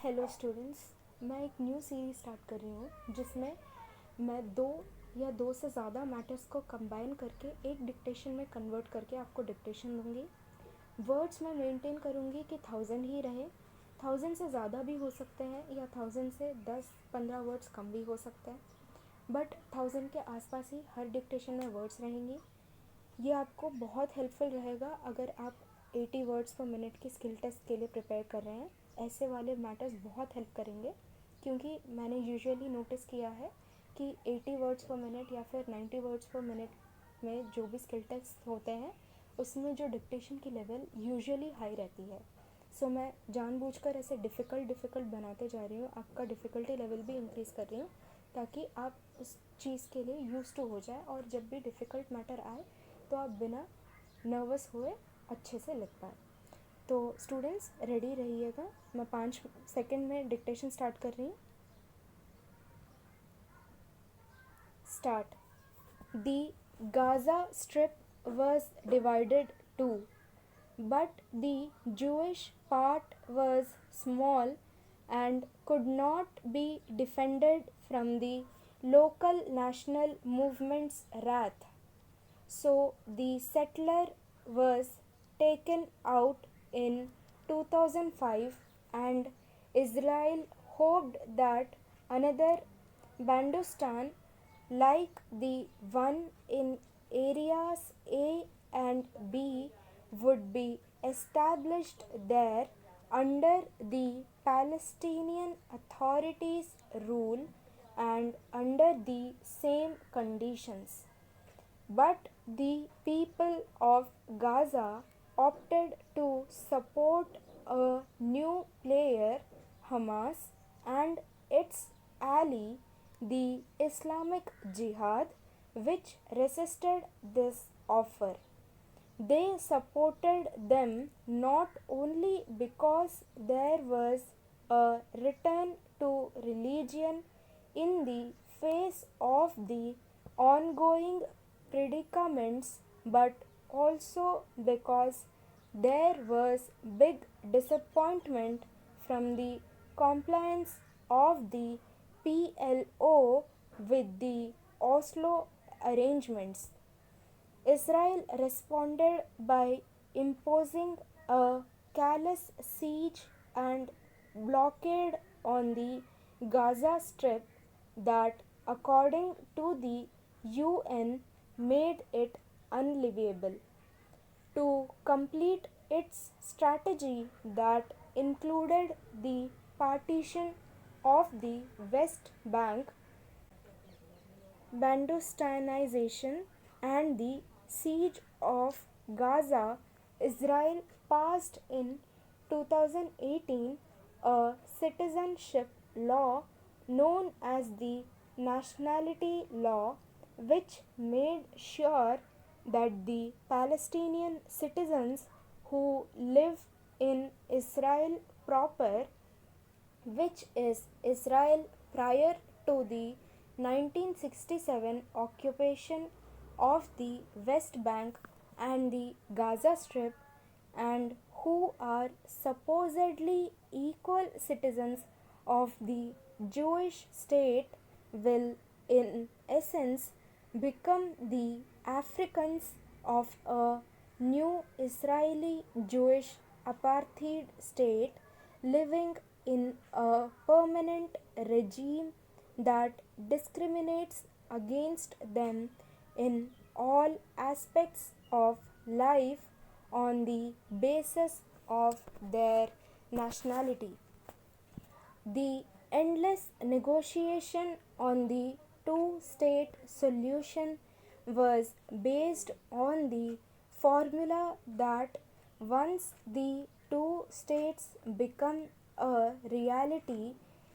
Hello students, मैं एक new series start कर रही हूँ जिसमें मैं दो या दो से ज़्यादा मैटर्स को कंबाइन करके एक डिक्टेशन में कन्वर्ट करके आपको डिक्टेशन दूँगी। वर्ड्स मैं मेंटेन करूँगी कि 1000 ही रहे। 1000 से ज़्यादा भी हो सकते हैं या 1000 से 10-15 वर्ड्स कम भी हो सकते हैं, बट 1000 के आसपास ही हर डिक्टेशन में वर्ड्स रहेंगी। ये आपको बहुत हेल्पफुल रहेगा अगर आप 80 वर्ड्स पर मिनट की स्किल टेस्ट के लिए प्रिपेयर कर रहे हैं। ऐसे वाले मैटर्स बहुत हेल्प करेंगे, क्योंकि मैंने यूजुअली नोटिस किया है कि 80 वर्ड्स पर मिनट या फिर 90 वर्ड्स पर मिनट में जो भी स्किल टेस्ट होते हैं उसमें जो डिक्टेशन की लेवल यूजुअली हाई रहती है। सो मैं जानबूझकर ऐसे डिफ़िकल्ट बनाते जा रही हूँ, आपका डिफ़िकल्टी लेवल भी इंक्रीज़ कर रही हूँ ताकि आप उस चीज़ के लिए यूज़ टू हो जाए और जब भी डिफ़िकल्ट मैटर आए तो आप बिना नर्वस हुए अच्छे से लिख पाए। तो स्टूडेंट्स रेडी रहिएगा, मैं 5 सेकंड में डिक्टेशन स्टार्ट कर रही हूँ। Start. The Gaza strip was divided too, but the Jewish part was small and could not be defended from the local national movement's wrath. So the settler was taken out in 2005, and Israel hoped that another Bandostan like the one in areas A and B would be established there under the Palestinian Authority's rule and under the same conditions. But the people of Gaza opted to support a new player, Hamas, and its ally, the Islamic Jihad, which resisted this offer. They supported them not only because there was a return to religion in the face of the ongoing predicaments, but also because there was big disappointment from the compliance of the PLO with the Oslo arrangements. Israel responded by imposing a callous siege and blockade on the Gaza Strip that, according to the UN, made it unlivable. To complete its strategy that included the partition of the West Bank, Bandostanization, and the siege of Gaza, Israel passed in 2018 a citizenship law known as the Nationality Law, which made sure that the Palestinian citizens who live in Israel proper, which is Israel prior to the 1967 occupation of the West Bank and the Gaza Strip, and who are supposedly equal citizens of the Jewish state, will in essence become the Africans of a new Israeli Jewish apartheid state, living in a permanent regime that discriminates against them in all aspects of life on the basis of their nationality. The endless negotiation on the two-state solution was based on the formula that once the two states become a reality,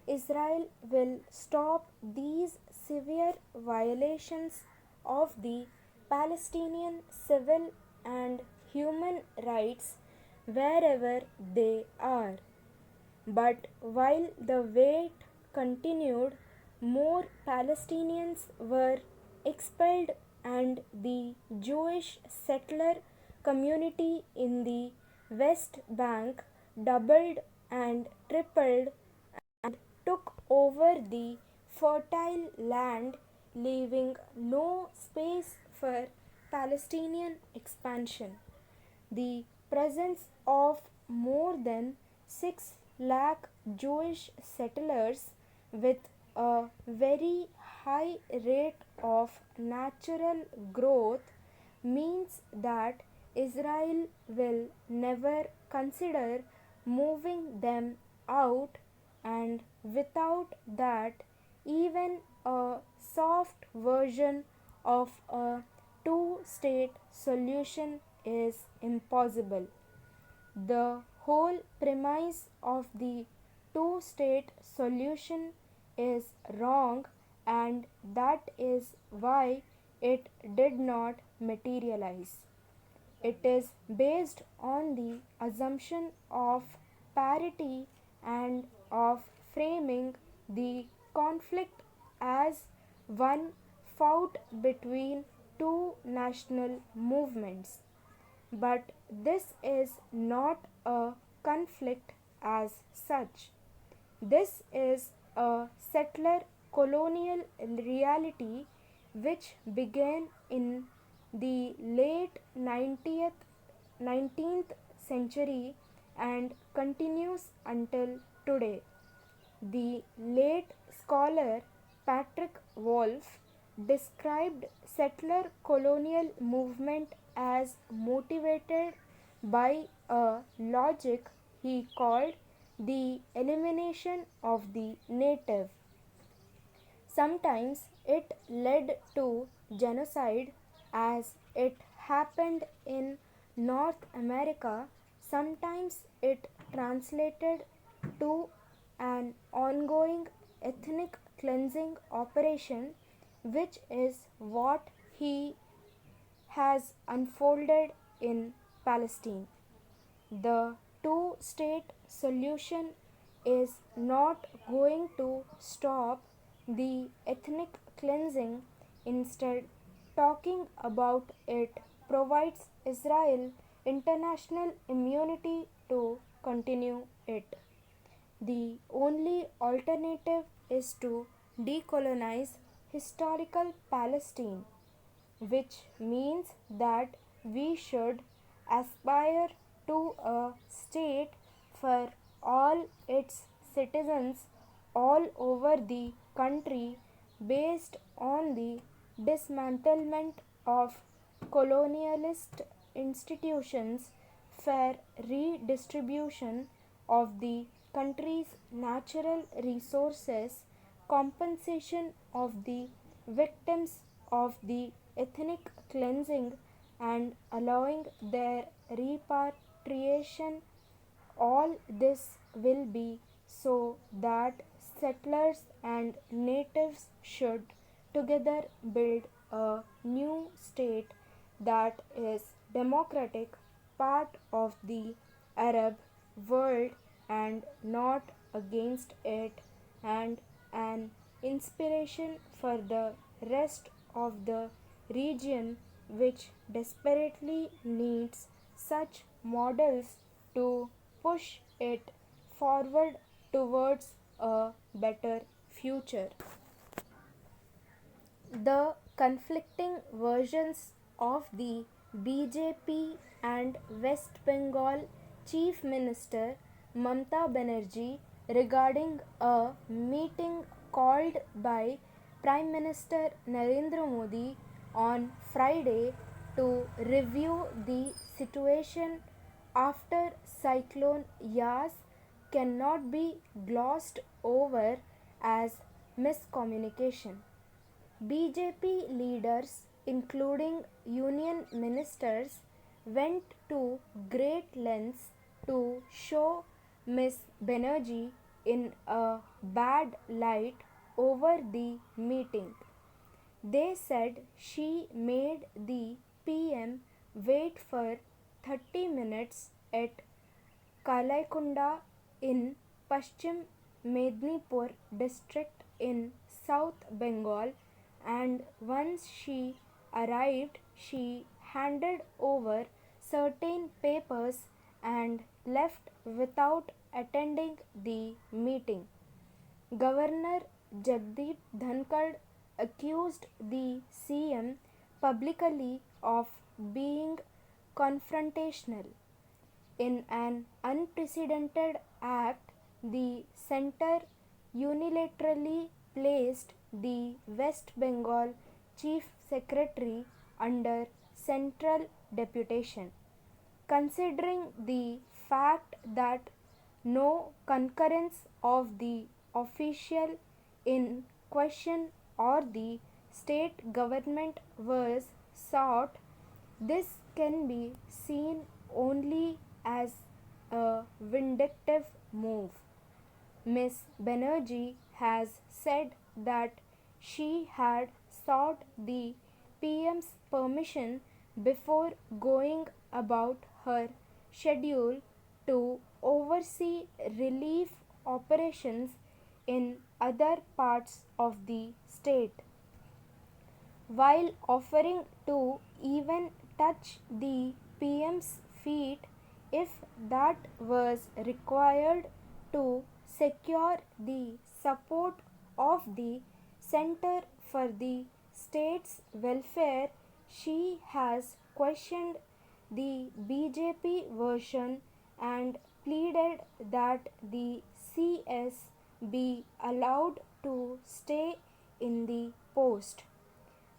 Israel will stop these severe violations of the Palestinian civil and human rights wherever they are. But while the wait continued, more Palestinians were expelled, and the Jewish settler community in the West Bank doubled and tripled over the fertile land, leaving no space for Palestinian expansion. The presence of more than 6 lakh Jewish settlers with a very high rate of natural growth means that Israel will never consider moving them out, and without that, even a soft version of a two-state solution is impossible. The whole premise of the two-state solution is wrong, and that is why it did not materialize. It is based on the assumption of parity and of framing the conflict as one fought between two national movements. But this is not a conflict as such. This is a settler colonial reality which began in the late 19th century and continues until today. The late scholar Patrick Wolf described settler colonial movement as motivated by a logic he called the elimination of the native. Sometimes it led to genocide as it happened in North America. Sometimes it translated to an ongoing ethnic cleansing operation, which is what he has unfolded in Palestine. The two-state solution is not going to stop the ethnic cleansing. Instead, talking about it provides Israel international immunity to continue it. The only alternative is to decolonize historical Palestine, which means that we should aspire to a state for all its citizens all over the country based on the dismantlement of colonialist institutions, fair redistribution of the country's natural resources, compensation of the victims of the ethnic cleansing, and allowing their repatriation. All this will be so that settlers and natives should together build a new state that is democratic, part of the Arab world and not against it, and an inspiration for the rest of the region which desperately needs such models to push it forward towards a better future. The conflicting versions of the BJP and West Bengal Chief Minister Mamata Banerjee regarding a meeting called by Prime Minister Narendra Modi on Friday to review the situation after Cyclone Yas cannot be glossed over as miscommunication. BJP leaders, including union ministers, went to great lengths to show Ms. Banerjee in a bad light over the meeting. They said she made the PM wait for 30 minutes at Kailash in Paschim Mednipur district in South Bengal, and once she arrived, she handed over certain papers and left without attending the meeting. Governor Jagdeep Dhankad accused the CM publicly of being confrontational. In an unprecedented act, the centre unilaterally placed the West Bengal Chief Secretary under central deputation. Considering the fact that no concurrence of the official in question or the state government was sought, this can be seen only as a vindictive move. Miss Banerjee has said that she had sought the PM's permission before going about her schedule to oversee relief operations in other parts of the state, while offering to even touch the PM's feet if that was required to secure the support of the Center for the State's Welfare. She has questioned the BJP version and pleaded that the CS be allowed to stay in the post.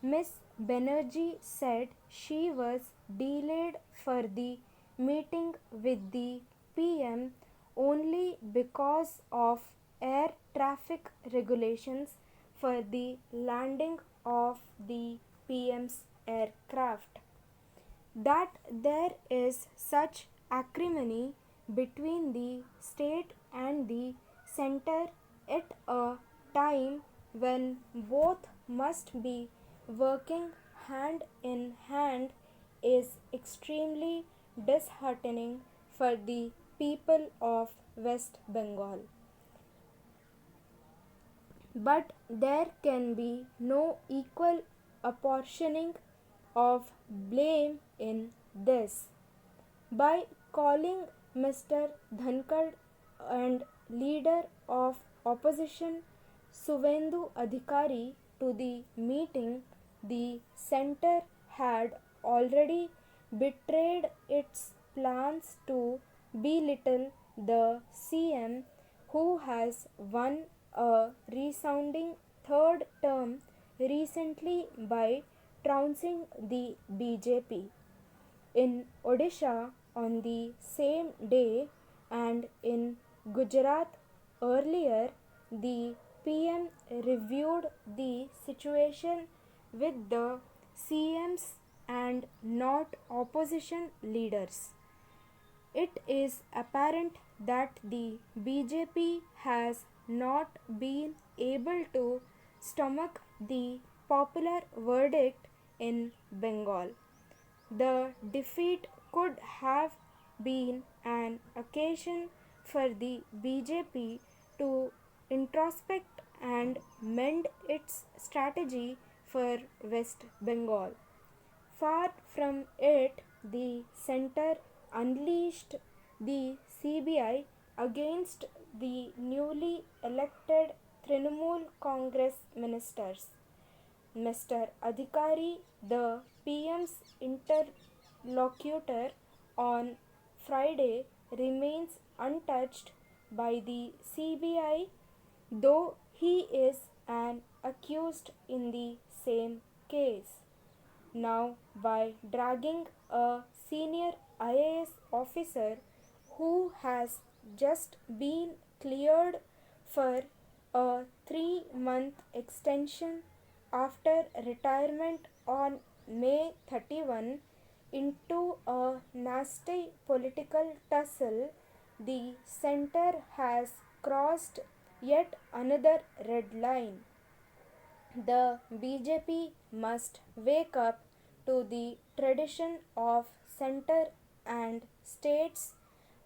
Miss Banerjee said she was delayed for the meeting with the PM only because of air traffic regulations for the landing of the PM's aircraft. That there is such acrimony between the state and the center at a time when both must be working hand in hand is extremely disheartening for the people of West Bengal. But there can be no equal apportioning of blame in this. By calling Mr. Dhankad and leader of opposition Suvendu Adhikari to the meeting, the center had already betrayed its plans to belittle the CM, who has won a resounding third term recently by trouncing the BJP. In Odisha on the same day and in Gujarat earlier, the PM reviewed the situation with the CMs and not opposition leaders. It is apparent that the BJP has not been able to stomach the popular verdict in Bengal. The defeat could have been an occasion for the BJP to introspect and mend its strategy for West Bengal. Far from it, the center unleashed the CBI against the newly elected Trinamool Congress ministers. Mr. Adhikari, the PM's interlocutor on Friday, remains untouched by the CBI, though he is an accused in the same case. Now, by dragging a senior IAS officer who has just been cleared for a 3-month extension after retirement on May 31 into a nasty political tussle, the center has crossed yet another red line. The BJP must wake up to the tradition of center and states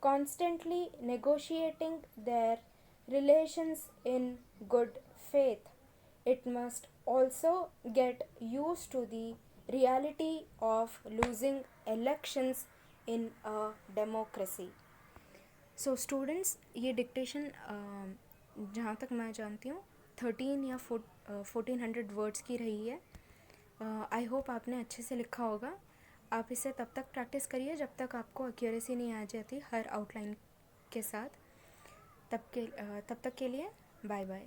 constantly negotiating their relations in good faith. It must also get used to the reality of losing elections in a democracy. So students, ये dictation जहाँ तक मैं जानती हूँ 13 या 1400 words की रही है। आई होप आपने अच्छे से लिखा होगा। आप इसे तब तक प्रैक्टिस करिए जब तक आपको एक्यूरेसी नहीं आ जाती हर आउटलाइन के साथ। तब तक के लिए बाय बाय।